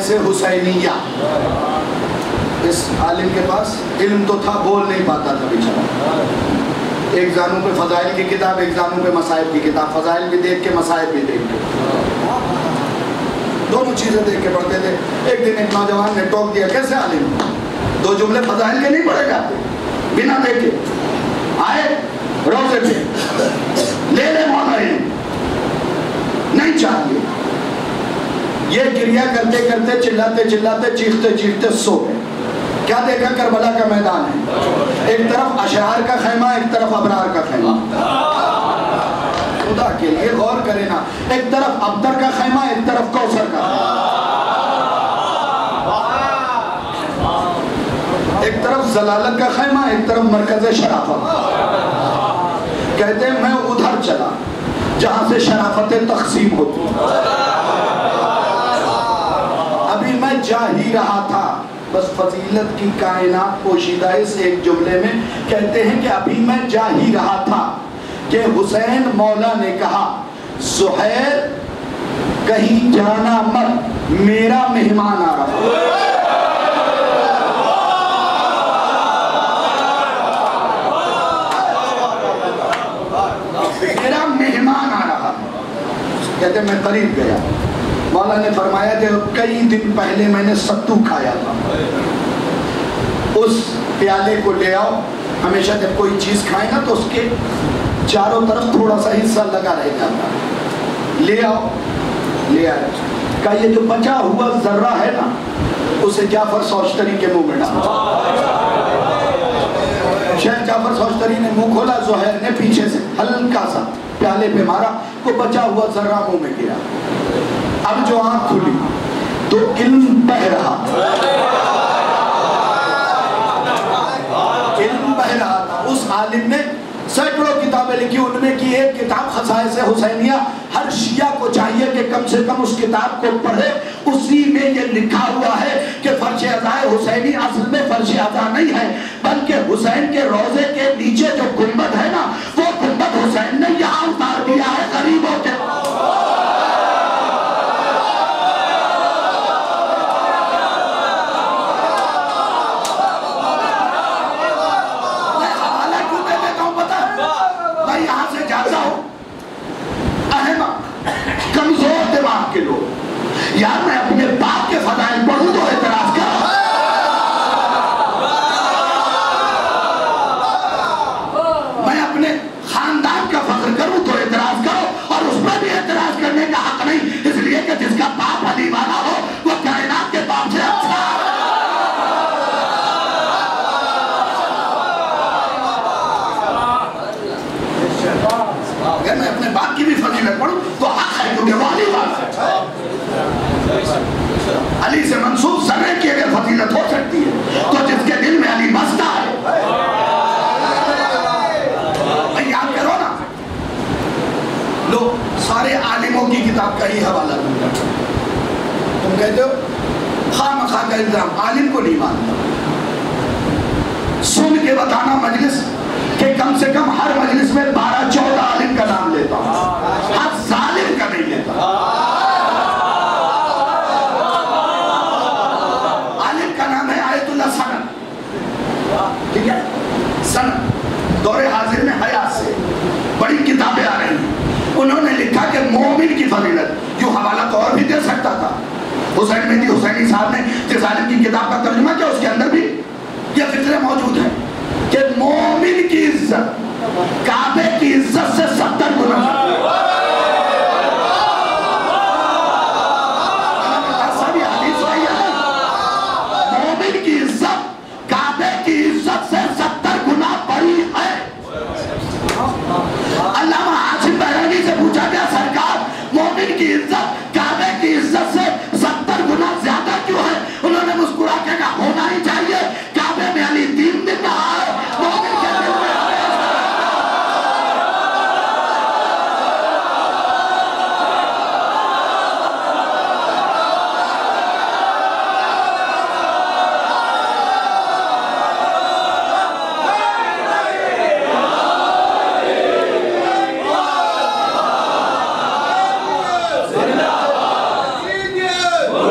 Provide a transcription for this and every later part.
खसाइस हुसैनिया। इस आलिम के पास इल्म तो था, बोल नहीं पाता था बेचारा। एक जानों पे फजाइल की किताब, एक जानों पे मसाइब की किताब, फजाइल भी देख के मसाइब भी देख के, दोनों चीज़ें देख के पढ़ते थे। एक दिन एक नौजवान ने टोक दिया, कैसे आलिम, 2 जुमले फजाइल के नहीं पढ़े जाते? बिना देखे आए रोजे पे ले ले मौला नहीं चाहिए। ये क्रिया करते करते चिल्लाते चिल्लाते चीखते चीखते सो गए। क्या देखा? करबला का मैदान है, एक तरफ अशरार का खैमा, एक तरफ अबरार का खैमा। खुदा के लिए गौर करे ना, एक तरफ अब्दर का खैमा, एक तरफ कौसर का, एक तरफ जलालत का खैमा, एक तरफ मरकज शराफत। कहते हैं मैं उधर चला जहां से शराफतें तकसीम होती। अभी मैं जा ही रहा था, बस फजीलत की कायनात पोशीदा इस एक जुमले में। कहते हैं कि अभी मैं जा ही रहा था कि हुसैन मौला ने कहा, ज़ुहैर कहीं जाना मत, मेरा मेहमान आ रहा। मेरा मेहमान आ रहा। कहते मैं करीब गया, मौला ने फरमाया कि कई दिन पहले मैंने सत्तू खाया था, उस प्याले को ले आओ। हमेशा जब कोई चीज़ खाए ना तो उसके चारों तरफ थोड़ा सा हिस्सा लगा रह जाता है। ले आओ, ले आए। का ये जो बचा हुआ जर्रा है ना, उसे जाफर सौश्तरी के मुंह में डाला। शेख जाफर सौश्तरी ने मुंह खोला, ज़ुहैर ने पीछे से हल्का सा प्याले पे मारा, वो बचा हुआ जर्रा मुंह में गिरा। अब जो आंख खुली तो इल्म बह रहा था, इल्म बह रहा था। उस आलिम ने सैकड़ों किताबें लिखी, उनमें की एक किताब खसाइस हुसैनिया। हर शिया को चाहिए कि कम से कम उस किताब को पढ़े। उसी में ये लिखा हुआ है कि फर्श अज़ाए हुसैनी असल में फर्श अज़ा नहीं है, बल्कि हुसैन के रोजे के नीचे जो गुंबद है ना, वो गुंबद हुसैन ने यहाँ उतार दिया है गरीबों के। के लोग यार, मैं अपने बाप के फजाइल पढ़ूं तो एतराज कर, मैं अपने खानदान का फख्र करूं तो एतराज करो, और उस पर भी एतराज करने का हक नहीं, इसलिए कि जिसका बाप अली वाला हो वो कायनात के बाप से अच्छा। अगर मैं अपने बाप की भी फजीलत पढ़ूं तो हक है, क्योंकि वो अली वाला है। अली से मंसूब जर्रे की अगर फजीलत हो सकती है तो जिसके दिल में अली बसता है, याद करो ना। लो, सारे आलिमों की किताब का ही हवाला दूंगा। तुम कहते हो खामखा का इल्जाम, आलिम को नहीं मानता। सुन के बताना मजलिस कि कम से कम हर मजलिस में 12-14 आलिम का नाम लेता हूं, हर जालिम का नहीं लेता। आलिम का नाम है आयतुल्लाह सनद, ठीक है? सनद दौरे हाजिर में हयात से बड़ी किताबें आ रही हैं। उन्होंने लिखा कि मोमिन की फजीलत, जो हवाला तो और भी दे सकता था। हुसैन मेहदी हुसैनी साहब ने जिस आलिम की किताब का तर्जुमा किया, उसके अंदर भी यह फिक्र मौजूद है कि मोमिन की इज्जत काबे की इज्जत से 70 गुना। मोमिन की इज्जत काबे की इज्जत से 70 गुना बड़ी है। अल्लामा हाशिम बहरानी से पूछा गया, सरकार मोमिन की इज्जत काबे की इज्जत से 70 गुना ज्यादा क्यों है? उन्होंने मुस्कुरा के कहा, होना ही चाहिए। काबे में अली 3 दिन रहा है, मोमिन के दिल में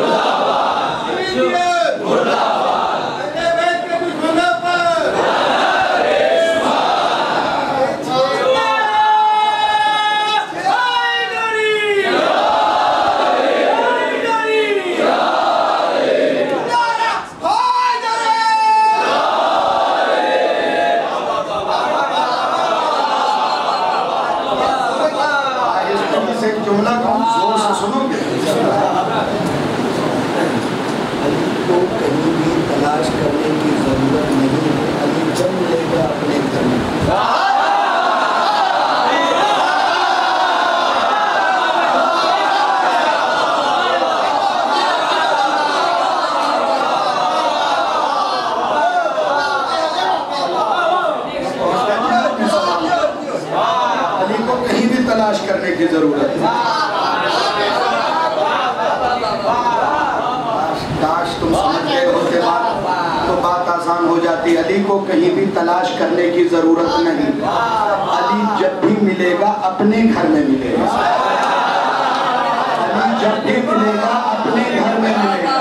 जिंदाबाद जरूरत नहीं है। अली जब मिलेगा अपने घर में। अली को कहीं भी तलाश करने की जरूरत है। काश तुम समझ गए होते बात तो बात आसान हो जाती। अली को कहीं भी तलाश करने की जरूरत नहीं। अली जब भी मिलेगा अपने घर में मिलेगा। अली जब भी मिलेगा अपने घर में मिलेगा।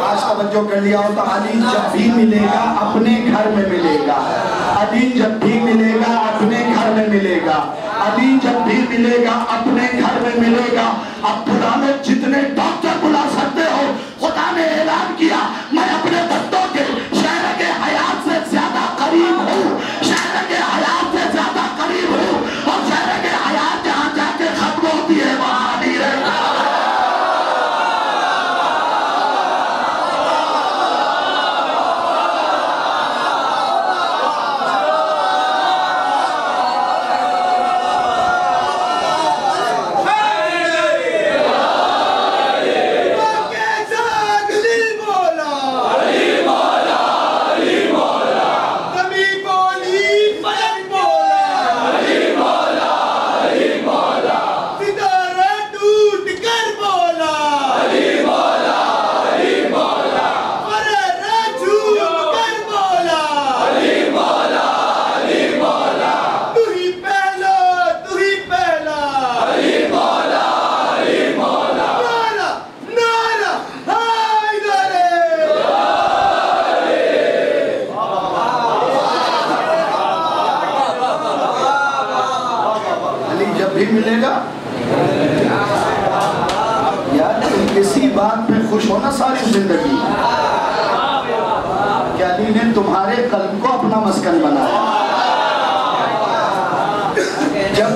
आज तवज्जो कर लिया हो तो अली जब भी मिलेगा अपने घर में मिलेगा। अली जब भी मिलेगा अपने घर में मिलेगा। अली जब भी मिलेगा अपने घर में मिलेगा। अब बुला लो जितने डॉक्टर बुला सकते हो। खुदा ने ऐलान किया मैं अपने बच्चों के शहर के हयात से ज्यादा करीब हूँ। शहर के हयात से ज्यादा करीब हूँ। और शहर के हयात जहाँ जाके खत्म होती है वहाँ नहीं रहता। भी मिलेगा। यार इसी बात पे खुश होना सारी जिंदगी कि अली ने तुम्हारे कल्ब को अपना मस्कन बनाया। जब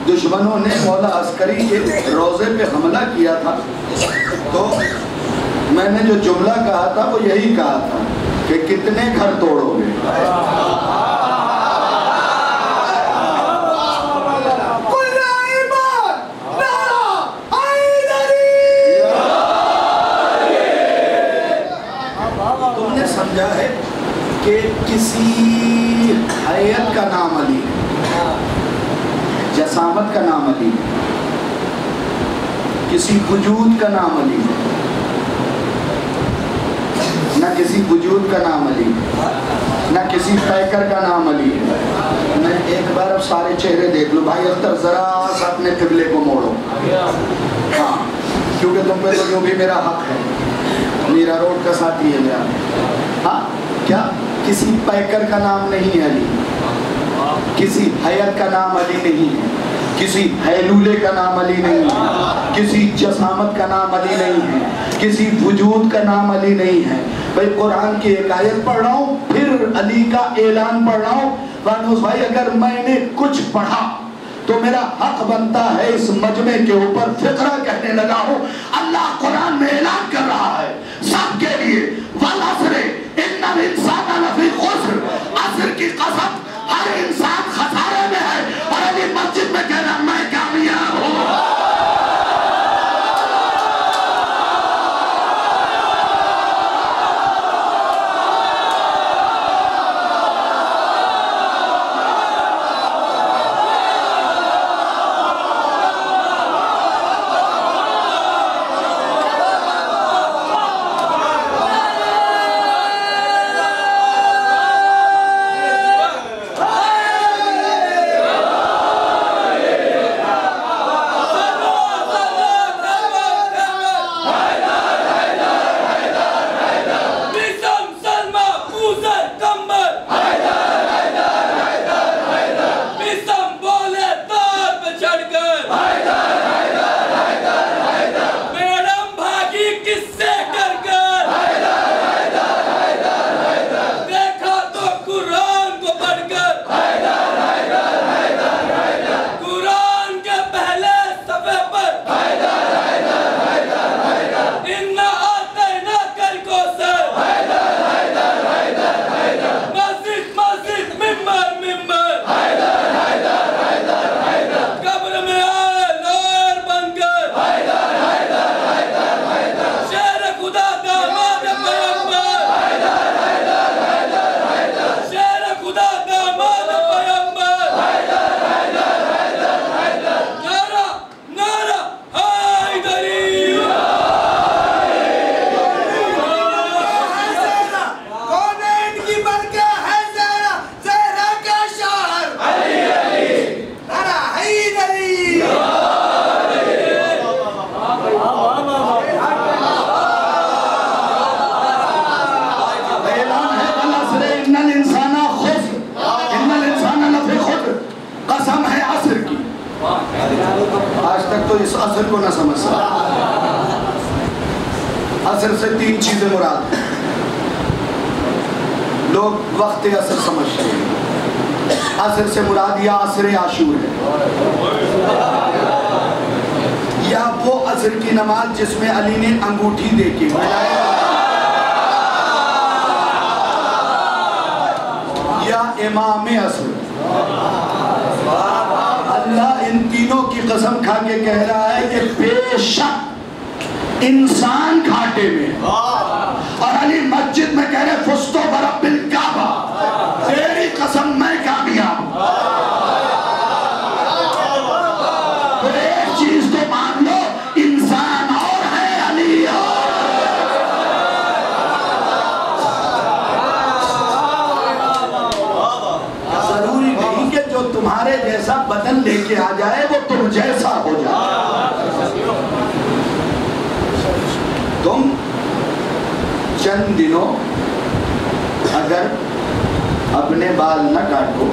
दुश्मनों ने मौला अस्करी के रोजे पे हमला किया था तो मैंने जो जुमला कहा था वो यही कहा था कि कितने घर तोड़ोगे। समझा है कि किसी हैयत का नाम अली है, जसामत का नाम अली है, किसी वजूद का नाम अली है, ना किसी वजूद का नाम अली है, ना किसी पैकर का नाम अली है। मैं एक बार अब सारे चेहरे देख लो भाई अख्तर जरा सा अपने किबले को मोड़ो। हाँ क्योंकि तुम पे तो जो भी मेरा हक है, मीरा रोड का साथी है मेरा। हाँ क्या किसी पैकर का नाम नहीं है अली, किसी हैयत का नाम अली नहीं है, किसी हैलूले का नाम अली नहीं है, किसी जसामत का नाम अली नहीं है, किसी वजूद का नाम अली नहीं है। भाई कुरान की एक आयत पढ़ रहा हूँ फिर अली का ऐलान पढ़ रहा हूँ। फानूस भाई अगर मैंने कुछ पढ़ा तो मेरा हक बनता है इस मजमे के ऊपर फिक्रा कहने लगा हूँ। अल्लाह कुरान में ऐलान कर रहा है सबके लिए वल अस्र इन्नल इंसान लफी खुस्र, अस्र की कसम हर इंसान खसारे में है। और अली मस्जिद में कह रहा मैं कामयाब हूँ। तक तो इस असर को ना समझ सका। असर से 3 चीजें मुराद हैं। लोग वक्त असर समझते हैं। असर से मुराद या असर आशूर है, या वो असर की नमाज जिसमें अली ने अंगूठी देके या इमाम असर। अल्लाह इन तीनों की कसम खा के कह रहा है कि बेशक इंसान घाटे में, और अली मस्जिद में कह रहे फुस्तो बरब्बिल काबा, तेरी कसम मैं कामयाब। तो एक चीज तो मान लो, इंसान और है, अली और। जरूरी नहीं कि जो तुम्हारे जैसा बदन लेके आ जाए वो तुम जैसा हो जाए। तुम चंद दिनों अगर अपने बाल न काटो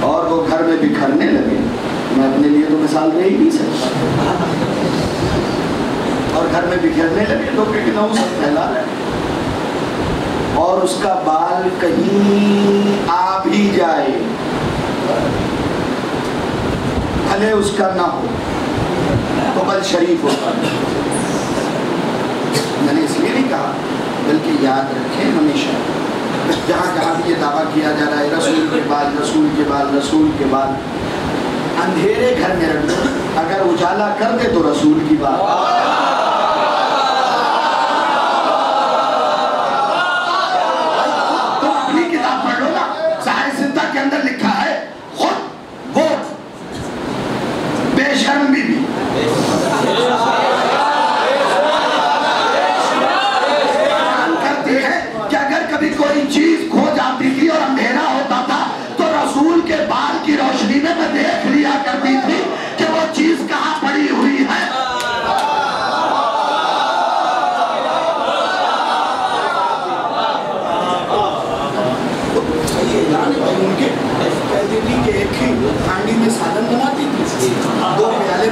और वो घर में बिखरने लगे, मैं अपने लिए तो मिसाल दे ही नहीं सकता, और घर में बिखरने लगे तो कितना सब फैला रहे, और उसका बाल कहीं आ भी जाए, भले उसका ना हो तो बल शरीफ होता है। मैंने इसलिए नहीं कहा, बल्कि याद रखें हमेशा, जहाँ जहाँ भी ये दावा किया जा रहा है रसूल के बाल, रसूल के बाल, रसूल के बाल, अंधेरे घर में रख दो, अगर उजाला कर दे तो रसूल की बात।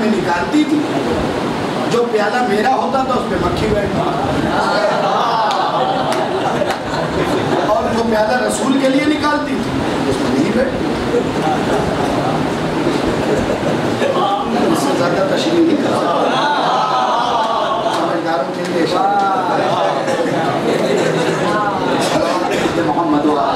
निकालती थी, जो प्याला मेरा होता था उस पे मक्खी बैठती, और जो प्याला रसूल के लिए निकालती थी उसमें नहीं बैठती। इससे ज्यादा तशरीह नहीं कर सकता, समझदारों के लिए मोहम्मद होता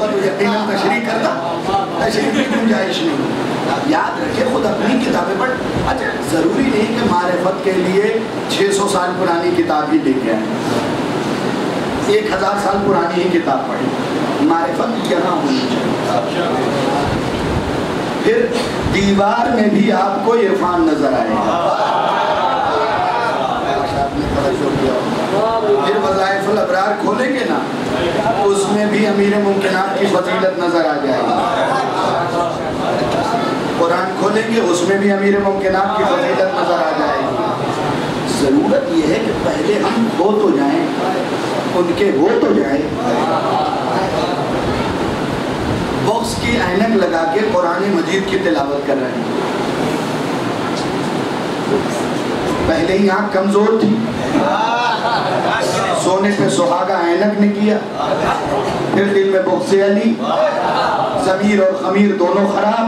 तो यकीनन तशरीह करता, तशरीह की गुंजाइश नहीं। याद रखे खुद अपनी किताबें पढ़। अच्छा, जरूरी नहीं कि मारिफत के लिए 600 साल पुरानी किताब ही लेके आए, 1000 साल पुरानी ही किताब पढ़ी। मारिफत यहाँ होनी चाहिए। फिर दीवार में भी आपको इरफान नजर आएगा। फिर वज़ाइफुल अबरार खोलेंगे ना, उसमें भी अमीर मुमकिनात की फजीलत नजर आ जाएगी। कुरान खोलेंगे उसमें भी अमीर मुमकिनात की फजीलत नजर आ जाएगी। जरूरत यह है कि पहले हम हो तो जाएं, उनके हो तो जाएं। बॉक्स की ऐनक लगा के कुरान मजीद की तिलावत कर रहे हैं, पहले ही आँख कमजोर थी, सोने पे सुहागा ऐनक ने किया, फिर दिल में बुग़्ज़ अली, ज़मीर और ख़मीर दोनों खराब।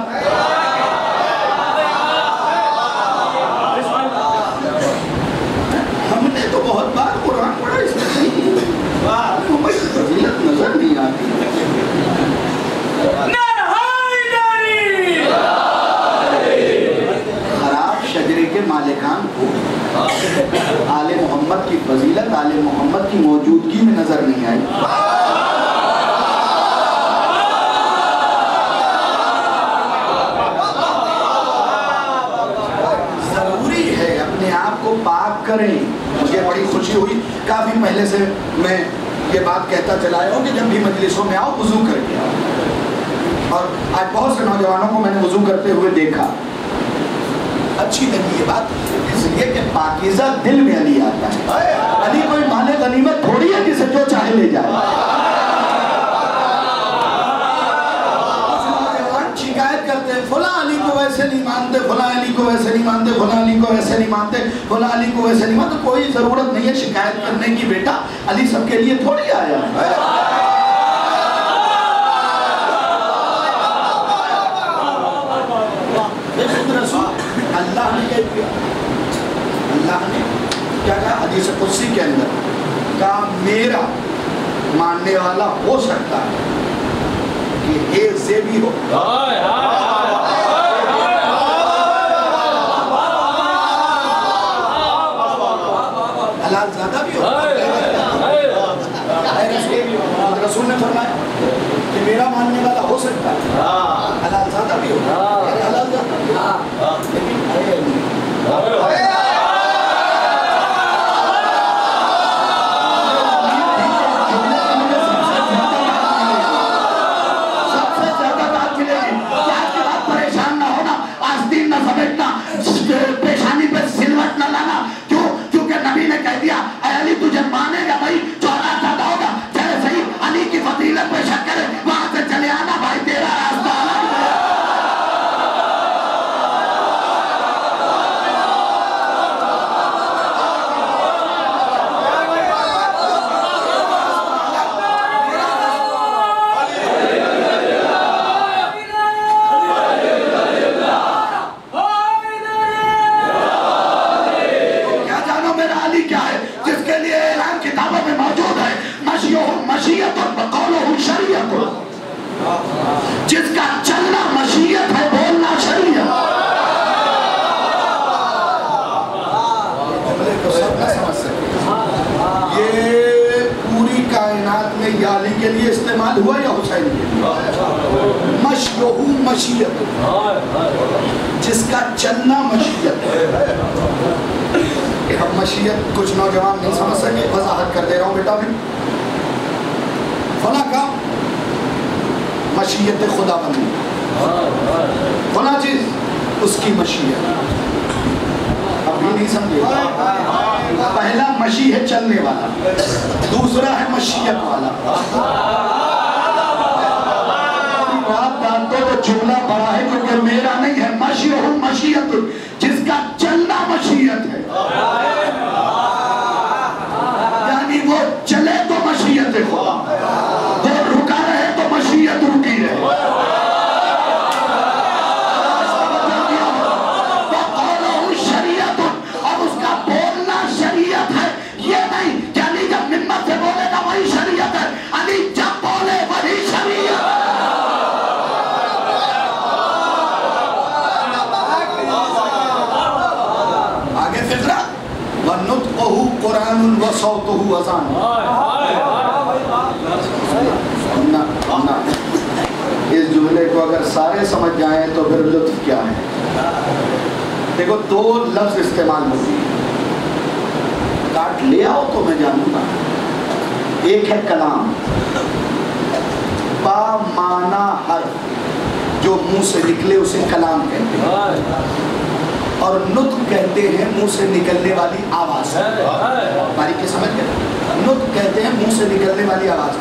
हमने तो बहुत बार कुरान पढ़ा, इसमें फजीलत नजर नहीं आती। खराब शजरे के मालिकान को आले मोहम्मद की फजीलत, आले मोहम्मद की मौजूदगी में नजर नहीं आई। जरूरी है अपने आप को पाक करें। मुझे बड़ी खुशी हुई, काफी पहले से मैं ये बात कहता चला आया हूँ कि जब भी मजलिसों में आओ वुजू करके आओ, और आज बहुत से नौजवानों को मैंने वुजू करते हुए देखा। अच्छी लगी ये बात, इसलिए कि पाकीज़ा दिल में अली आता है। अली कोई माले गनीमत थोड़ी है जिसे जो चाहे चाहे ले जाए। शिकायत करते हैं फला अली को वैसे नहीं मानते, फला अली को वैसे नहीं मानते, फला अली को वैसे नहीं मानते, फला अली को वैसे नहीं मानते। कोई जरूरत नहीं है शिकायत करने की बेटा, अली सबके लिए थोड़ी आया है। अल्लाह ने क्या किया? अल्लाह ने क्या कहा हदीस कुदसी के अंदर? कहा मेरा मानने वाला हो सकता है कि ए से भी हो, हलाल ज़्यादा भी हो। रसूल ने फरमाया कि मेरा मानने वाला हो सकता है हलाल ज़्यादा भी हो, हलाल ज़्यादा भी हो। लेकिन पेशानी पे सिलवट न लाना। क्यों? क्योंकि नबी ने कह दिया अली तुझे मानेगा भाई चौरा ज्यादा होगा, चाहे सही अली की फजीलत पे शक करे वहां से चले आना भाई, तेरा रास्ता अलग है। जिसका चलना मशीयत है, बोलना शरीयत। ये पूरी कायनात में या अली के लिए इस्तेमाल हुआ या हुसैन के लिए? मशयहू मशीयत, जिसका चलना मशीयत है। अब मशीयत कुछ नौजवान नहीं समझ सके, वजाहत कर दे रहा हूँ बेटा। भी फला का मशीयत खुदा बंदी, फला चीज उसकी मशीयत। अभी नहीं समझे? पहला मशी है चलने वाला, दूसरा है मशीयत वाला। तो जुमला बड़ा है क्योंकि मेरा नहीं है। मशीयहू मशीयत, जिसका चलना मशीयत है, यानी वो चले तो मशीयत है खुदा, वो रुका रहे तो मशीयत रुकी रहे। वो शरीयत और उसका बोलना शरीयत है। ये नहीं कि अली जब मिंबर से बोलेगा वही शरीयत है, अली जब बोले वही शरीयत। आगे फिक्रा वनुत्क़ुहु कुरानुन व सौतुहु अज़ान। इस जुमले को अगर सारे समझ जाएं तो फिर लुत्फ क्या है। देखो दो लफ्ज इस्तेमाल होती है, काट ले आओ तो मैं जानूंगा। एक है कलाम, बा माना हर्फ, जो मुंह से निकले उसे कलाम कहते हैं। और नुत्क कहते हैं मुंह से निकलने वाली आवाज। बारीकी समझ गए? नुत्क कहते हैं मुंह से निकलने वाली आवाज।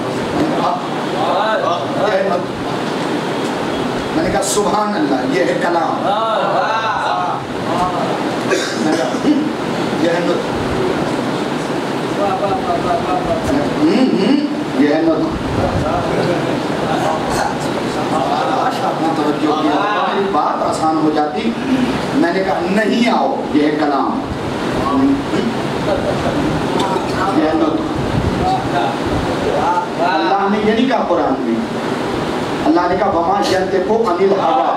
मैंने कहा सुभान अल्लाह, ये है कलाम, ये है नुत्क, ये है नुत्क। मेरी बात आसान हो जाती। मैंने कहा नहीं आओ, ये है कलाम, ये है नुत्क। अल्लाह ने ये नहीं कहा कुरान में, अल्लाह ने कहा वमा यंतिकु अनिल हवा।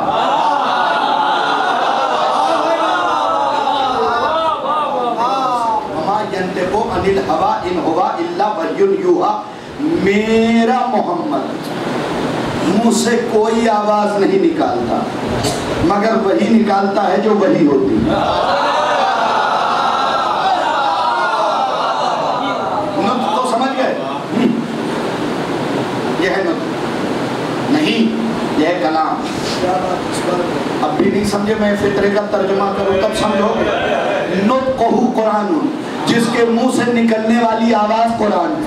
वमा यंतिकु अनिल हवा इन हुवा इल्ला वह्युन यूहा। मेरा मोहम्मद मुंह से कोई आवाज नहीं निकालता, मगर वही निकालता है जो वही होती है। नुत्क तो समझ गए? यह है नुत्क, नहीं यह कलाम। अब भी नहीं समझे? मैं फितरे का तर्जुमा करूं तब समझोगे। नुत्क़ुहु कुरानुन, जिसके मुंह से निकलने वाली आवाज कुरान है।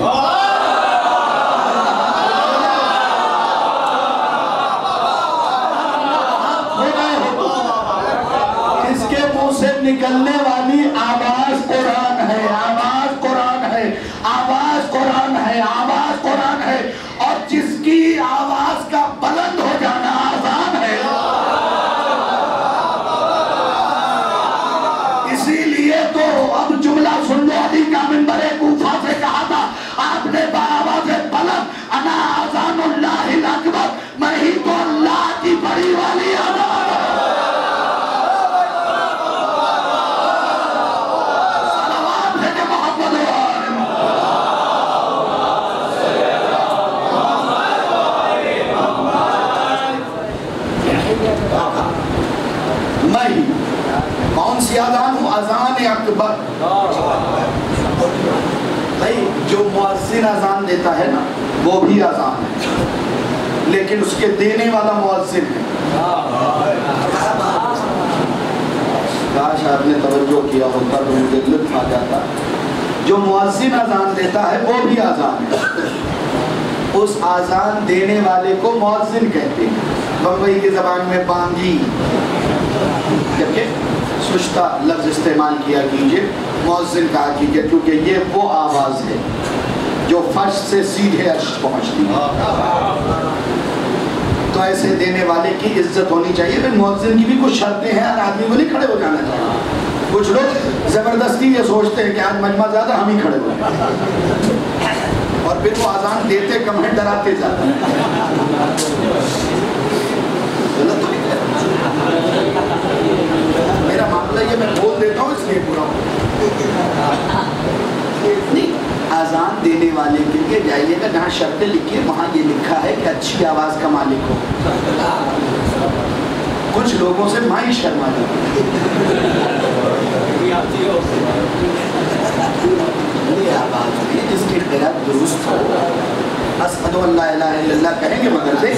निकलने वाली आवाज कुरान है, आवाज कुरान है, आवाज कुरान है, आवाज कुरान है। और जिसकी आवाज का बुलंद हो जाना आसान है, इसीलिए तो अब जुमला सुन लो, अली का मिंबर कूफा से कहा था आपने बाआवाज़ बुलंद, अना आज़ानुल्लाहिल अकबर, मैं ही तो अल्लाह की बड़ी वाली आवाज। मैं ही कौन सी अज़ान हूँ? अज़ान अकबर। भाई जो मुअज्जिन अज़ान देता है ना वो भी अज़ान है, लेकिन उसके देने वाला मुअज्जिन है। काश आपने तवज्जो किया होता तो मुझे लुत्फ आ जाता। जो मुअज्जिन अज़ान देता है वो भी अज़ान है, उस अज़ान देने वाले को मुअज्जिन कहते हैं। बम्बई की ज़बान में बांगी, जबकि सुश्ता लफ्ज़ इस्तेमाल किया कीजिए, मुअज्जिन कहा कीजिए, क्योंकि ये वो आवाज़ है जो फर्श से सीधे अर्श पहुँचती है। तो ऐसे देने वाले की इज्जत होनी चाहिए। फिर मुअज्जिन की भी कुछ शर्तें हैं, हर आदमी को नहीं खड़े हो जाना चाहिए। कुछ लोग ज़बरदस्ती ये सोचते हैं कि आज मजमा ज़्यादा, हम ही खड़े हो जाए, और फिर वो अज़ान देते कम है, डराते जाते हैं। गलत हो गया मेरा मामला, ये मैं बोल देता हूँ इसलिए पूरा नहीं। अज़ान देने वाले के लिए जाइएगा, जहाँ शर्तें लिखी है वहाँ ये लिखा है कि अच्छी आवाज़ का मालिक हो। कुछ लोगों से माई शर्मा आवाज़ जिसकी क़िरात दुरुस्त हो, अशहदु अल्ला इलाहा इल्लल्लाह कहेंगे मगर से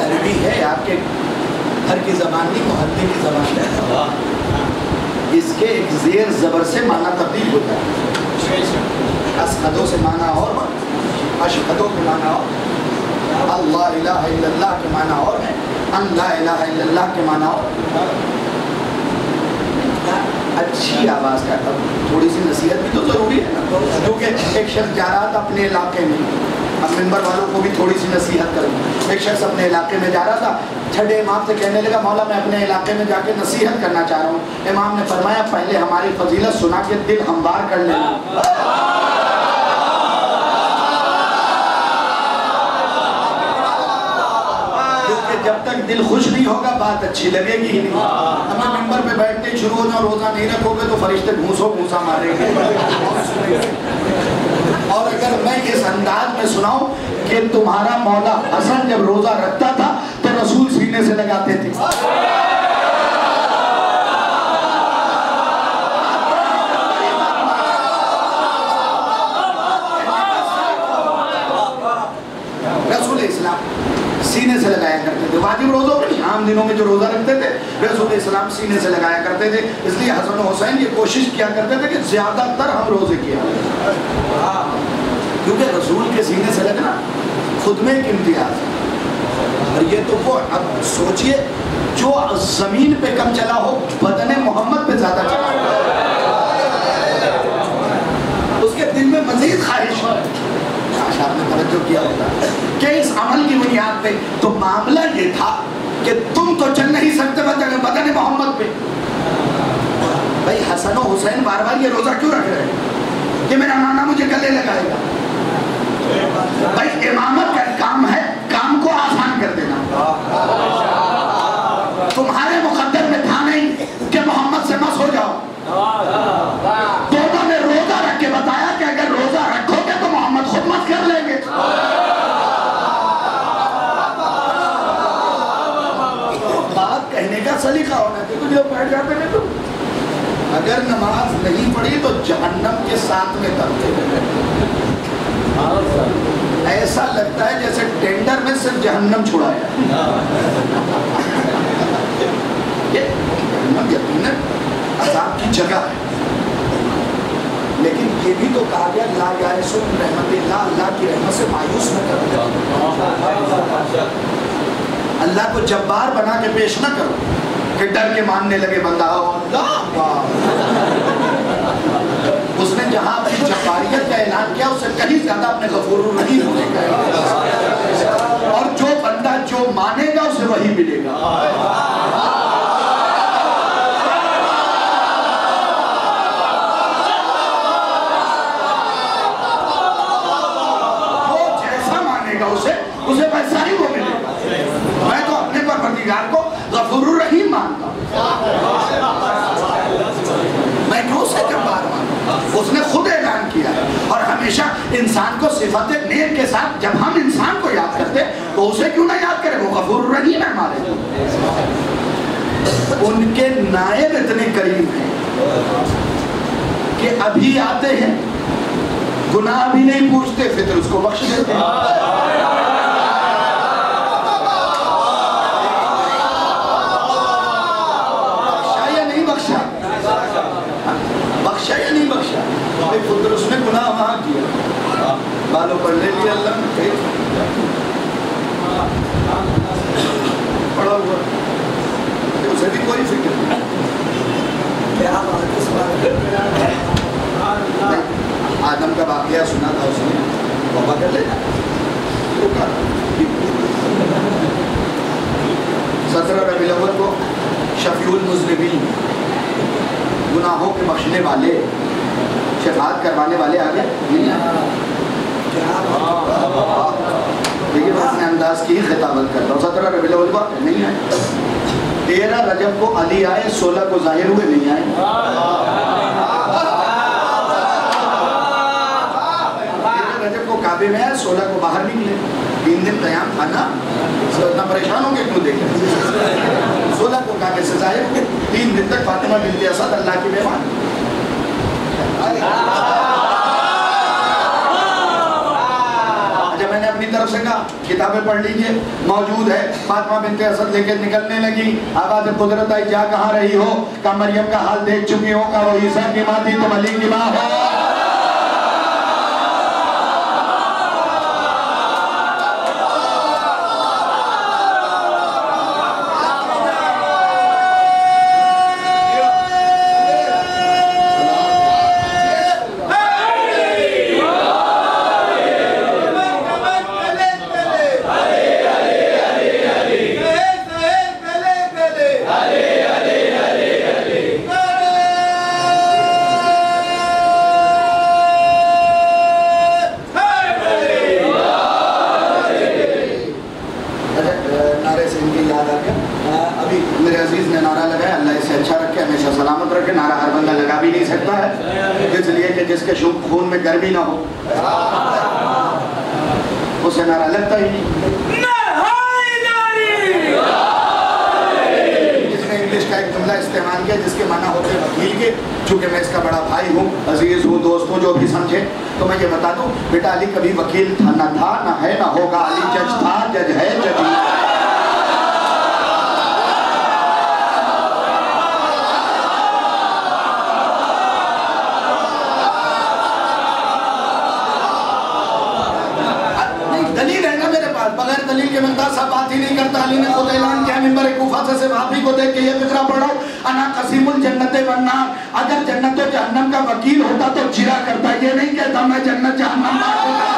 अरबी है, आपके घर की ज़बान नहीं, मोहल्ले की ज़बान है। इसके एक ज़ेर ज़बर से माना तब्दील होता है। अशहदो से माना और, अशहदो के माना और, अल्लाह इलाहा इल्लल्लाह के माना और है, अल्लाह इलाहा इल्लल्लाह के माना और। अच्छी आवाज़ का तब थोड़ी सी नसीहत भी तो ज़रूरी है ना, क्योंकि एक शख्स जा रहा था अपने इलाके में, अब मेंबर वालों को भी थोड़ी सी नसीहत करूँ। एक शख्स अपने इलाके में जा रहा था, छठे इमाम से कहने लगा मौला मैं अपने इलाके में जाके नसीहत करना चाह रहा हूँ। इमाम ने फरमाया पहले हमारी फजीलत सुना के दिल हमवार कर लेना। क्योंकि जब तक दिल खुश नहीं होगा बात अच्छी लगेगी ही नहीं। हमें मेंबर पे बैठते शुरू हो जाओ, रोज़ा नहीं रखोगे तो फरिश्ते घूसो घूसा मारेंगे। और अगर मैं इस अंदाज में सुनाऊं कि तुम्हारा मौला हसन जब रोजा रखता था तो रसूल सीने से लगाते थे, रसूल इस्लाम सीने से लगाया करते थे। वाजिब रोज़ों में, आम दिनों में जो रोज़ा रखते थे रसूल इस्लाम सीने से लगाया करते थे। इसलिए हसन और हुसैन ये कोशिश किया करते थे कि ज़्यादातर हम रोज़े किया, क्योंकि रसूल के सीने से लगना खुद में एक इम्तियाज़ है। और ये तो वो, अब सोचिए जो ज़मीन पे कम चला हो बदने मोहम्मद पे ज़्यादा चला, उसके दिल में मज़ीद ख्वाहिश है। आपने तवज्जो किया होता कि इस अमल की बुनियाद पे तो मामला ये था कि तुम तो चल नहीं सकते बदन मोहम्मद पे। भाई हसन और हुसैन बार बार ये रोजा क्यों रख रहे हैं कि मेरा नाना मुझे गले लगाएगा? भाई इमामत का काम है काम को आसान कर देना। तुम्हारे मुकद्दर में था नहीं कि मोहम्मद से मस हो जाओ। दोनों ने रोजा रख के बताया कि अगर रोजा रखोगे तो मोहम्मद खुद मत कर लेंगे। बात कहने का सलीका होना चाहिए। तो जो बैठ जाते हैं तो अगर नमाज नहीं पढ़ी तो जहन्नम के साथ में तबके ऐसा लगता है जैसे टेंडर में सिर्फ जहन्नम छुड़ाया। यकीनन अज़ाब की जगह है, लेकिन ये भी तो कहा गया ला यायसु मिन रहमतिल्लाह, अल्लाह की रहमत से मायूस न करो। अल्लाह को जब्बार बना के पेश न करो कि डर के मानने लगे बंदा। उसने जहां अपनी जब्बारियत का ऐलान किया उससे कहीं ज्यादा अपने गफूर रहीम होने का। और जो बंदा जो मानेगा उसे वही मिलेगा। उसे वैसा ही वो मिलेगा। मैं तो अपने परवरदिगार को गफूर रहीम मानता हूँ, मैं क्यों उसे जब्बार मानूं? उसने खुद ऐलान किया है। और हमेशा इंसान को सिफत नेक के साथ जब हम इंसान को याद करते तो उसे क्यों ना याद करें? वो गफूर रहीम है हमारे। उनके नायब इतने करीब हैं कि अभी आते हैं, गुनाह भी नहीं पूछते, फिर उसको बख्श देते हैं। बख्शा या नहीं बख्शा? पुत्र उसने गुनाह वहां किया, बालों पर ले लिया अल्लाह ने, पड़ा हुआ, उसे भी कोई फिक्र नहीं। आदम का वाकया सुना था उसने, तौबा कर लेना। 17 रबीउल अव्वल को शफीउल मुज़निबीन, गुनाहों के बख्शने वाले, शफाअत करवाने वाले आ गए नहीं आए। देखिए मैं अपने अंदाज की ही खिताबत करता हूँ। 17 रबीउल अव्वल को नहीं आए, 13 रजब को अली आए, 16 को ज़ाहिर हुए नहीं आए। 13 रजब को काबे में आए, 16 को बाहर निकले। 3 दिन क़याम था ना, इतना परेशान होंगे क्यों देखें। 16 को काबे से ज़ाहिर हुए, 3 दिन तक फातिमा बिन्ते असद अल्लाह की मेहमान। जब मैंने अपनी तरफ से कहा किताबें पढ़ लीजिए, मौजूद है, फातिमा बिन्ते असद लेके निकलने लगी, आवाज़ कुदरत आई, जा कहाँ रही हो? का मरियम का हाल देख चुकी हो, का वो ईसा की माँ थी, तुम अली की माँ हो। खून में गर्मी ना हो उसे नारा लगता ही नहीं। इसने इंग्लिश का एक जुमला इस्तेमाल किया जिसके माना होते वकील के, चूंकि मैं इसका बड़ा भाई हूँ, अजीज हूँ, दोस्त हूँ, जो भी समझे तो मैं ये बता दूं, बेटा अली कभी वकील था ना है ना होगा, अली जज था, जज है, जज ही। बगैर दलील के मिलता सब बात ही नहीं करता। अली ने खुद ऐलान किया मिंबर कूफा से सिर्फ आप ही को देख के ये फिक्रा पढ़ो, अना कसीमुल जन्नत वन्नार। अगर जन्नत और जहन्नम का वकील होता तो जिरा करता, ये नहीं कहता मैं जन्नत जहन्नम मांगूंगा।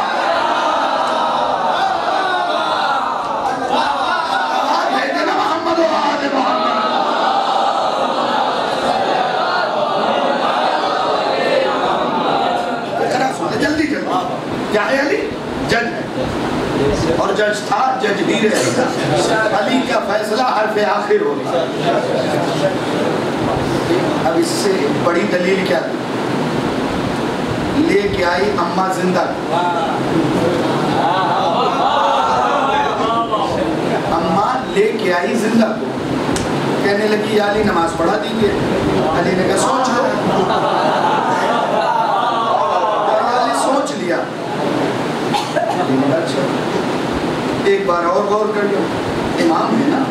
मोहम्मद जल्दी जल्दी क्या है? अली जज है और जज था, जज भी रहेगा। अली का फैसला हर्फ आखिर होगा। अब इससे बड़ी दलील क्या थी? लेके आई अम्मा जिंदा, अम्मा लेके आई जिंदा को, कहने लगी या अली नमाज पढ़ा दीजिए। अली ने कहा सोच लो। अली सोच लिया, अच्छा एक बार और गौर कर लो, इमाम है ना,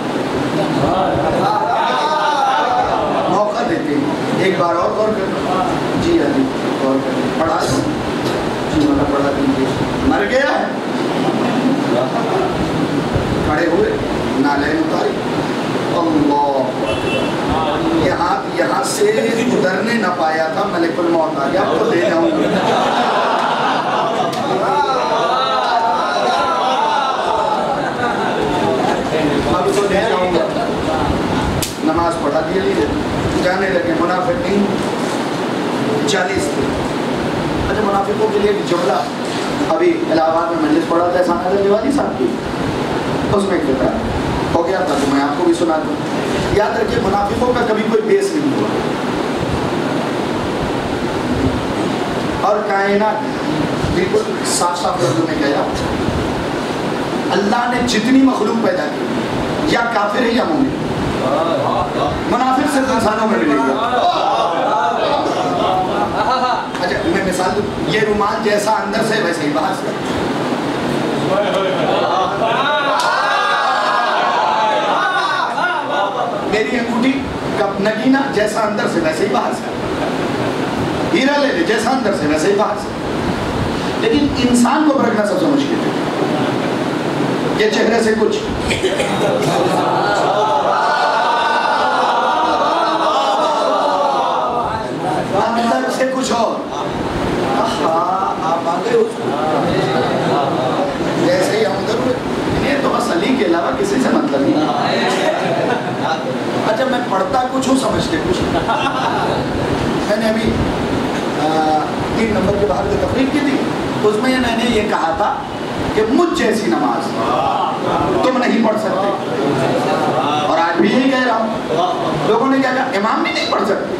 मौका देते हैं, एक बार और गौर कर लो। जी अली गौर कर लो। पढ़ा दो, पढ़ा दीजिए। मर गया है, खड़े हुए, नालैन उतारी, अल्लाह, यहाँ से उतरने न पाया था, मलिकुल मौत आ गया, अब तो ले जाऊंगा। अब तो ले जाऊंगा। नमाज पढ़ा दिए, जाने लगे। मुनाफिक नहीं 40 थे। अच्छा, मुनाफिकों के लिए एक जुमला, अभी इलाहाबाद में मजलिस पढ़ा था साना जलवाली साहब की, उसमें एक फिक्रा हो गया था, तो मैं आपको भी सुना दूँ। याद रखिए, मुनाफिकों का कभी कोई बेस नहीं हुआ, और कायनात बिल्कुल साफ साफ लफ्ज़ों में कहा, अल्लाह ने जितनी मखलूक पैदा की, या काफिर है या मोमिन, मुनाफिक सिर्फ इंसानों में मिलेगा। अच्छा, मैं मिसाल दूं, ये रुमाल जैसा अंदर से वैसे ही बाहर से। मेरी अंगूठी का नगीना जैसा अंदर से वैसे ही बाहर से। हीरा ले ले, जैसा अंदर से वैसे ही बाहर से। लेकिन इंसान को परखना सबसे मुश्किल है। ये चेहरे से कुछ, अंदर से कुछ और। आप आ गए जैसे ही हम उधर हुए, ये तो बस अली के अलावा किसी से मतलब नहीं। अच्छा, मैं पढ़ता कुछ हूँ, समझते कुछ। मैंने अभी 3 नंबर के बाहर जो तकरीर की थी, उसमें मैंने ये कहा था कि मुझ जैसी नमाज तुम नहीं पढ़ सकते, और आज भी यही कह रहा हूँ। लोगों ने क्या कहा, इमाम भी नहीं पढ़ सकते।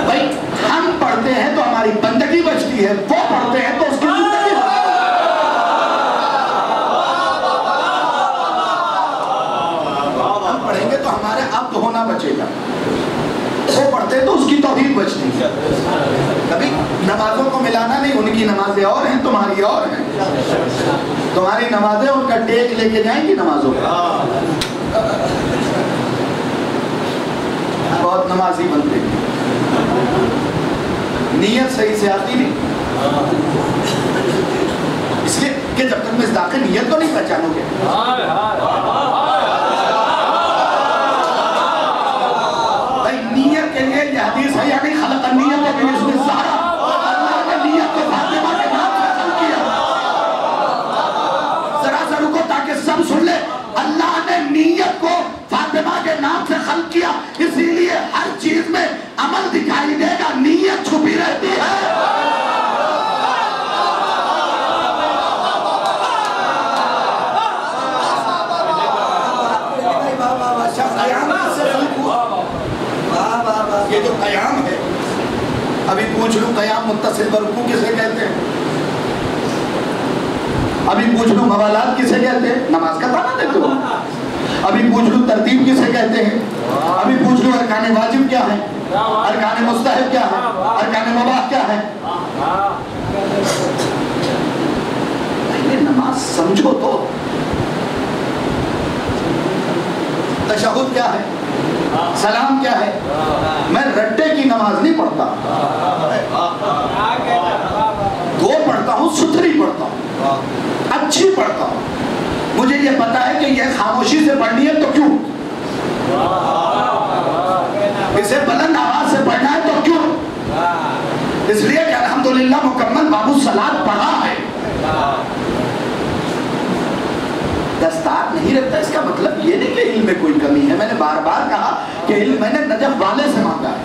भाई, हम पढ़ते हैं तो हमारी बंदगी बचती है, वो पढ़ते हैं तो उसकी जिंदगी। हम पढ़ेंगे तो हमारे अब तो होना बचेगा, वो पढ़ते हैं तो उसकी तौहीद बचती है। कभी नमाजों को मिलाना नहीं, उनकी नमाजें और हैं, तुम्हारी और हैं। तुम्हारी नमाजें उनका टेक लेके जाएंगी नमाजों का। बहुत नमाजी बनते हैं, नीयत सही से आती नहीं, इसलिए कि जब तक मिस्दाक़ नीयत को नहीं पहचानोगे। भाई, नीयत के लिए यह हदीस है, यानी खलक़ नियत के लिए इसमें सारा अल्लाह ने नीयत को फातिमा के नाम से खल्क़ किया। जरा सा रुको ताकि सब सुन ले। अल्लाह ने नीयत को फातिमा के नाम से खल्क़ किया, इसीलिए हर चीज में अमल दिखाई देगा, नीयत छुपी रहती है। ये जो कयाम है, अभी पूछ लूं, कयाम मुत्तसिल बरुकू किसे कहते हैं? अभी पूछ लूं, मवालात किसे कहते हैं? नमाज का ताना देते हो। अभी पूछ लूं, तरतीब किसे कहते हैं? अभी पूछ लूं, अरकान वाजिब क्या है, अरकान मुस्तहब क्या है, अरकान मुबाह क्या है? पहले नमाज समझो तो। तशहुद क्या है, सलाम क्या है? मैं रट्टे की नमाज नहीं पढ़ता, दो पढ़ता हूँ, सुथरी पढ़ता हूँ, अच्छी पढ़ता हूँ। मुझे ये पता है कि यह खामोशी से पढ़नी है तो क्यों, इसे बुलंद आवाज से पढ़ना है तो क्यों? इसलिए कि अल्हम्दुलिल्लाह मुकम्मल बाबू सलात पढ़ा है। दस्तार नहीं रखता, इसका मतलब ये नहीं कि इल्म में कोई कमी है। मैंने बार बार कहा कि इल्म मैंने नजफ वाले से मांगा है।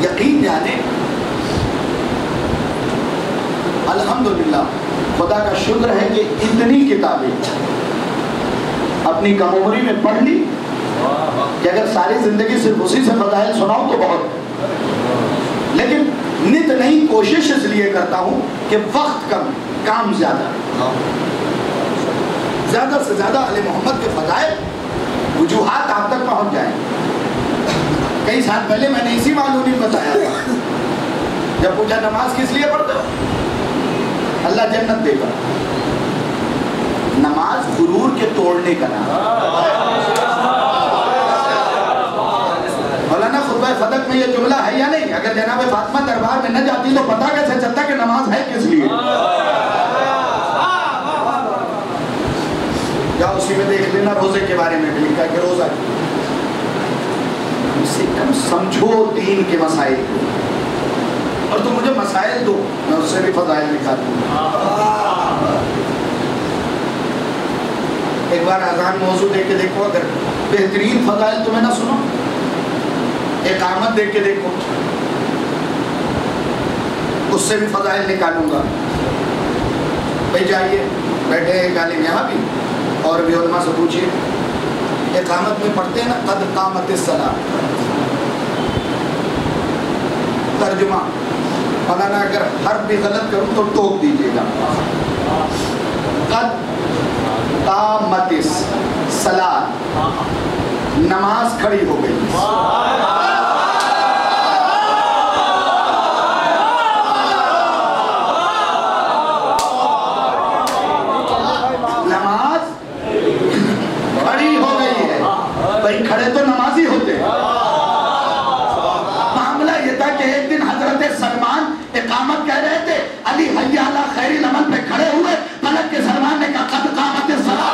यकीन जाने, अल्हम्दुलिल्लाह खुदा का शुक्र है कि इतनी किताबें अपनी कम उम्री में पढ़ ली कि अगर सारी जिंदगी सिर्फ उसी से फज़ाइल सुनाऊं तो बहुत। लेकिन नित नई कोशिश इसलिए करता हूं कि वक्त कम, काम ज्यादा से ज्यादा अली मोहम्मद के फज़ाइल वजूहात आप तक पहुंच जाए। कई साल पहले मैंने इसी मालूम में बताया था, जब पूछा नमाज किस लिए पढ़ते हो, अल्लाह जन्नत देगा। नमाज गुरूर के तोड़ने का नाम। फदक में ये जुमला है या नहीं? अगर जनाब फातिमा दरबार में न जाती तो पता कैसे चलता कि नमाज है किस लिए? या उसी में देख लेना रोजे के बारे में भी लिखा कि रोजा इससे कम समझो दीन के मसाइल को, और तुम मुझे मसाइल दो, मैं उससे भी फजाइल निकाल दूंगा। एक बार आजान मौजू देख के देखो, अगर बेहतरीन फजाइल तुम्हें ना सुनो, एक आमद देख के देखो, उससे भी फजाइल निकालूंगा। भाई जाइए, बैठे हैं गालिब यहाँ भी और भी उलमा से पूछिए, इकामत में पढ़ते हैं ना कद कामत सलाह, तर्जुमा फलाना अगर हर भी गलत करूं तो टोक दीजिएगा। कद कामत सलाह, नमाज खड़ी हो गई। भाई खड़े तो नमाजी होते हैं। मामला ये था कि एक दिन हजरत सलमान इकामत कह रहे थे, अली हय्या अला खैरिल अमल पे खड़े हुए, पलट के सलमान ने कहा कद कामत सलाह।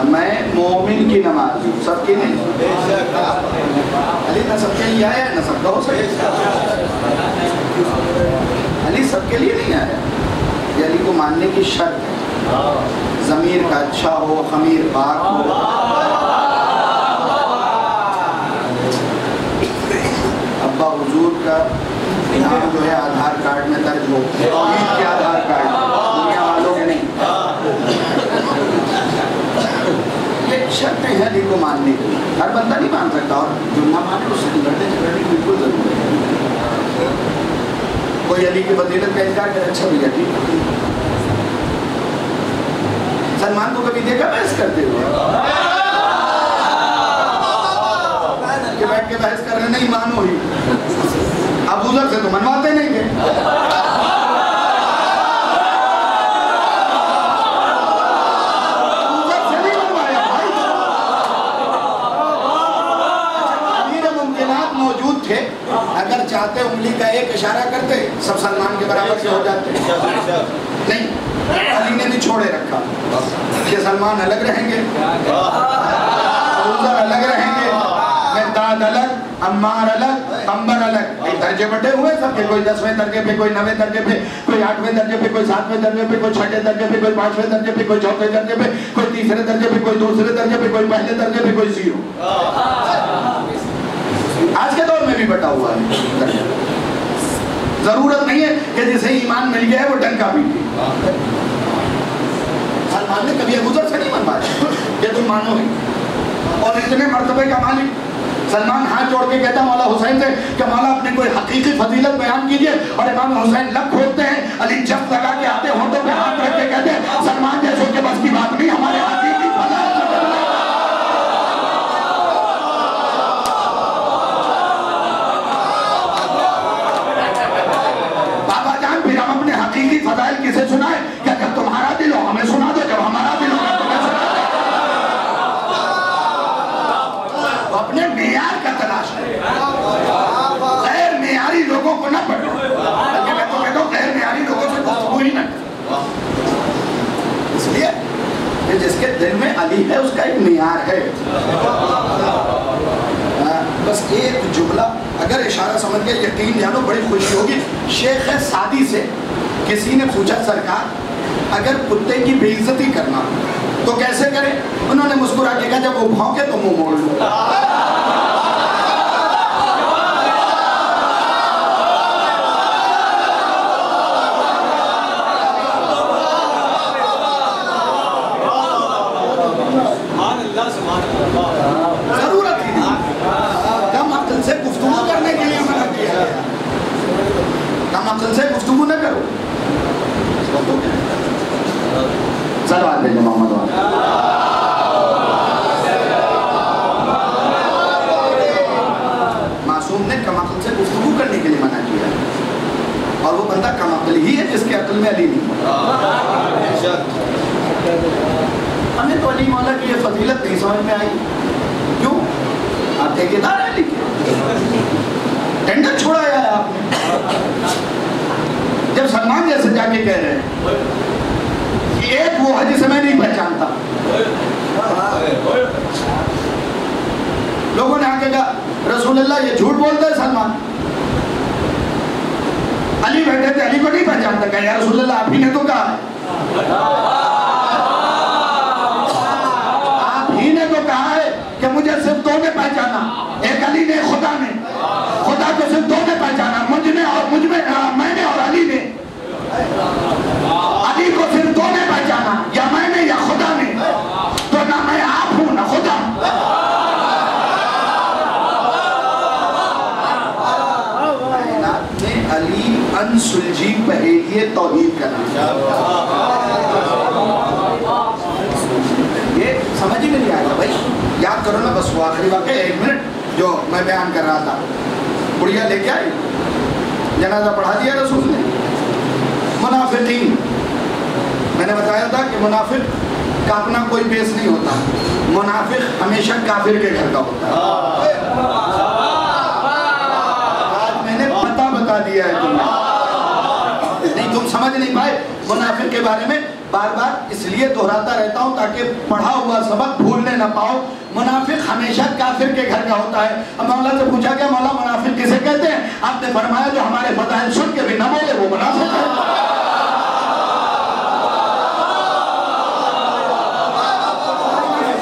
मैं मोमिन की नमाज हूँ, सबकी नहीं। अली ना सबके लिए आया है, ना सबका हो सके। अली सबके लिए नहीं आया, ये अली को मानने की शर्त है। ज़मीर का अच्छा हो, खमीर पाक हो। अब्बा हुजूर का नाम जो है आधार कार्ड में दर्ज हो, ईद के आधार कार्ड, दुनिया वालों के नहीं। शर्तें हैं अली को मानने की, हर बंदा नहीं मान सकता, और जो ना माने उससे लड़ने झगड़ने की बिल्कुल जरूरत है। कोई अली की फजीलत का इनकार करे, अच्छा भैया ठीक है। सलमान को कभी देखा बहस करते हुए कि बैठ के बहस कर रहे, नहीं मानो ही। अबू ज़र से तो मनवाते नहीं थे। अगर चाहते उंगली का एक इशारा करते सब सलमान के बराबर के हो जाते। नहीं, अली ने भी छोड़े रखा कि सलमान अलग रहेंगे, अलग रहेंगे, मेहताद अलग, अम्मार अलग, अंबर अलग। दर्जे बटे हुए सबके, कोई 10वें दर्जे पे, कोई 9वें दर्जे पे, कोई 8वें दर्जे पे, कोई 7वें दर्जे पे, कोई 6ठे दर्जे पे, कोई 5वें दर्जे पे, कोई 4थे दर्जे पे, कोई 3रे दर्जे पे, कोई 2रे दर्जे पे, कोई 1ले दर्जे पे, कोई 0। आज के दौर में भी बटा हुआ है। जरूरत नहीं है कि जिसे ईमान मिल गया है वो डंका पीटे। सलमान ने कभी अबूजर से नहीं मनवाया कि तुम मानो ही, और इतने मर्तबे का मालिक। सलमान हाथ जोड़ के कहता मौला हुसैन से कि मौला अपने कोई हकीकी फजीलत बयान कीजिए, और इमाम हुसैन लब खोलते हैं, अली जब लगा के आते होठों पे हाथ रख के कहते हैं सलमान जैसों के बस की बात नहीं, हमारे हकीकी बाबा जान। फिर हम अपने हकीकी फजाइल किसे सुनाए? क्या जब तुम्हारा दिल हो हमें सुना दो, जब हमारा दिल हो तुम्हें सुना दो। अपने मेयार का तलाश करें, गैर मेयारी लोगों को न पढ़ो। मैं तो कहता हूँ गैर मेयारी लोगों से गुफ्तगू ही न करें, इसलिए कि जिसके दिल में अली है उसका एक मेयार है। बस एक जुमला अगर इशारा समझ के यकीन जानो बड़ी खुशी होगी। शेख सादी से किसी ने पूछा सरकार अगर कुत्ते की बेइज्जती करना तो कैसे करें? उन्होंने मुस्कुरा के कहा जब वो भौंके तो मुंह मोड़ लो। जरूरत ही नहीं, कम अक्ल से गुफ्तगू करने के लिए मना किया गया। कम अक्ल से गुफ्तगू न करो। सलवात भेजो मोहम्मद वाला। मासूम ने कम अक्ल से गुफ्तगू करने के लिए मना किया, और वो बंदा कम अक्ल ही है जिसके अक्ल में अली नहीं। हमें तो अली मौला की ये फजीलत नहीं समझ में आई। क्यों? आप ठेकेदार हैं, टेंडर छोड़ाया है आपने। जब सलमान जैसे जाके कह रहे हैं कि एक वो है जिसे मैं नहीं पहचानता, लोगों ने आके कहा रसूलुल्लाह ये झूठ बोलता है सलमान। अली बैठे थे, अली को नहीं पहचानता। कहा या रसूलुल्लाह आप ही ने तो कहा है, कहा है कि मुझे सिर्फ दो ने पहचाना, एक अली ने, खुदा ने। खुदा को सिर्फ दो ने पहचाना, मुझने और मैंने और अली ने। अली को सिर्फ दो ने पहचाना, या मैंने या खुदा ने। तो ना मैं आप हूं ना खुदा। अली अनसुलझी पहेलिए तौहीद का नाम। ये समझ ही में नहीं आएगा भाई। याद करो ना बस वो आखिरी वाक़या 1 मिनट जो मैं बयान कर रहा था। बुढ़िया लेके आई, जनाजा पढ़ा दिया रसूल ने। मुनाफिकीन, मैंने बताया था कि मुनाफिक का अपना कोई बेस नहीं होता, मुनाफिक हमेशा काफिर के घर का होता है। आज मैंने पता बता दिया है तुम्हें, नहीं तुम समझ नहीं पाए। मुनाफिक के बारे में बार बार इसलिए दोहराता रहता हूँ ताकि पढ़ा हुआ सबक भूलने ना पाओ। मुनाफिक हमेशा काफिर के घर का होता है। अब मौला से पूछा गया मौला मुनाफिक किसे कहते हैं? आपने फरमाया जो हमारे फज़ाइल सुन के भी न बोले वो मुनाफिक है।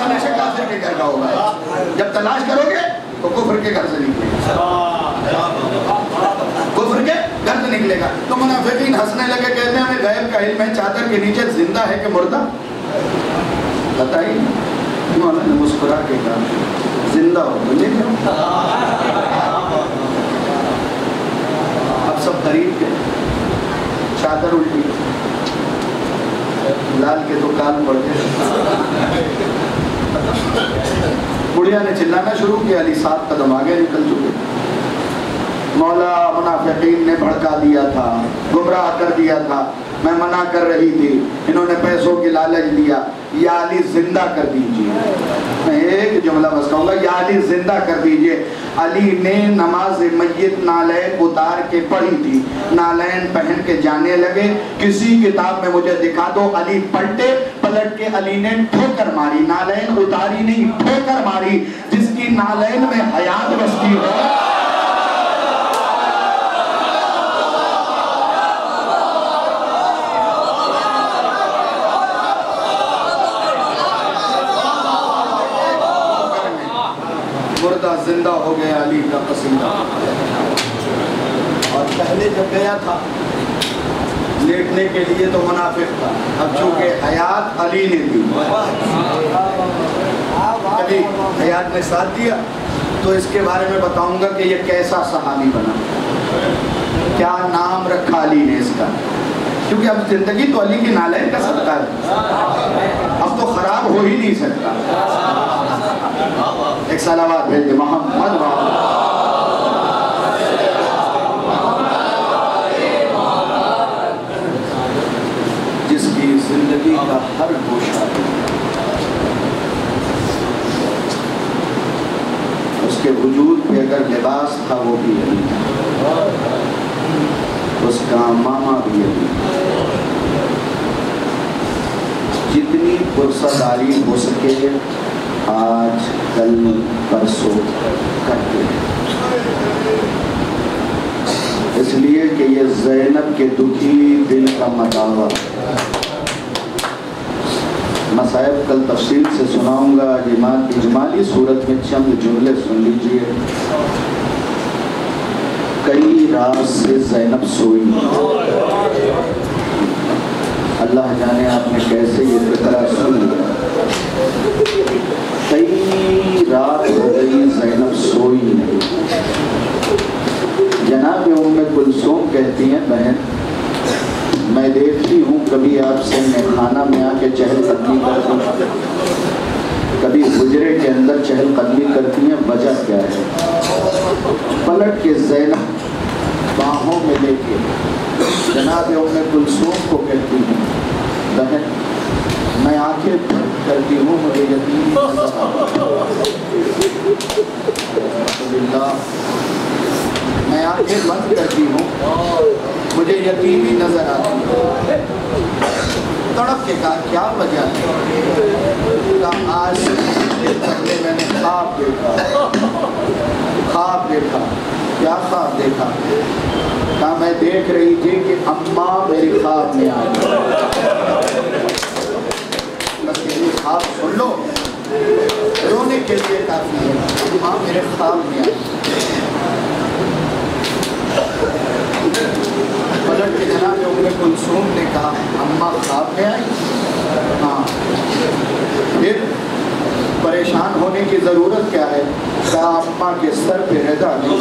हमेशा काफिर के घर का होगा। जब तलाश करोगे तो कुफ्र के घर से निकलेगा, कुफ्र के घर से निकलेगा। तो मुनाफिकीन हंसने लगे, कहते हैं हमें गैब का इल्म है, चादर के नीचे जिंदा है कि मुर्दा बताइए। मौला ने मुस्कुरा के कहा जिंदा हो तो ले जाओ। अब सब खरीद के चादर उल्टी, लाल के तो कान पड़ गए। बुढ़िया ने चिल्लाना शुरू किया, अली 7 कदम आगे निकल चुके। मौला मुनाफिकीन ने भड़का दिया था, गुमराह कर दिया था, मैं मना कर रही थी, इन्होंने पैसों की लालच दिया, या अली जिंदा कर दीजिए। मैं एक जुमला बस कहूँगा, या अली जिंदा कर दीजिए। अली ने नमाज मय्यत नालैन उतार के पढ़ी थी, नालैन पहन के जाने लगे, किसी किताब में मुझे दिखा दो अली पलटे, पलट के अली ने ठोकर मारी, नालैन उतारी नहीं ठोकर मारी। जिसकी नालैन में हयात बसती हो, मुर्दा जिंदा हो गया अली का पसीना। और पहले जब गया था लेटने के लिए तो मुनाफिक था, अब चूंकि हयात अली ने दी, अली हयात ने साथ दिया, तो इसके बारे में बताऊंगा कि ये कैसा सहाबी बना, क्या नाम रखा अली ने इसका, क्योंकि अब जिंदगी तो अली की नालैन का सदका है, अब तो खराब हो ही नहीं सकता। एक सलावत भेज दे मोहम्मद। जिसकी जिंदगी का हर गोशा, उसके वजूद पे अगर लिबास था वो भी अली था, उसका मामा भी अली। जितनी पुरसादारी हो सके आज कल परसों करते हैं, इसलिए कि ये ज़ैनब के दुखी दिल का मदावा। मसाइब कल तफसील से सुनाऊंगा, इजमाली सूरत में चंद जुमले सुन लीजिए। कई रात से ज़ैनब सोई, अल्लाह जाने आपने कैसे ये फिक्रा सुन लिया। कई रात हो गई ज़ैनब सोई नहीं। जनाब उम्मे कुलसूम कहती हैं, बहन मैं देखती हूँ कभी आपसे खाना में आके चहलकदमी करती हैं, कभी हुजरे के अंदर चहलकदमी करती हैं, वजह क्या है? पलट के ज़ैनब बाहों में लेके जनाब उम्मे कुलसूम को कहती हैं, बहन मैं आंखें बंद करती हूँ, मुझे यकीन मैं आंखें बंद करती हूँ, मुझे यकीन ही नजर आती है। तड़प के कहा क्या वजह है? आज से पहले मैंने ख्वाब देखा। ख्वाब देखा? क्या ख्वाब देखा? कहा मैं देख रही थी कि अम्मा मेरे ख्वाब में आई। ख्वाब सुन लो, रोने के लिए काफी है, अम्मा मेरे ख्वाब में आई। पलट के जनाब उम्मे कुलसूम ने कहा अम्मा ख्वाब में आई? हाँ। फिर परेशान होने की ज़रूरत क्या है? कहा अम्मा के सर पे रज़ा नहीं।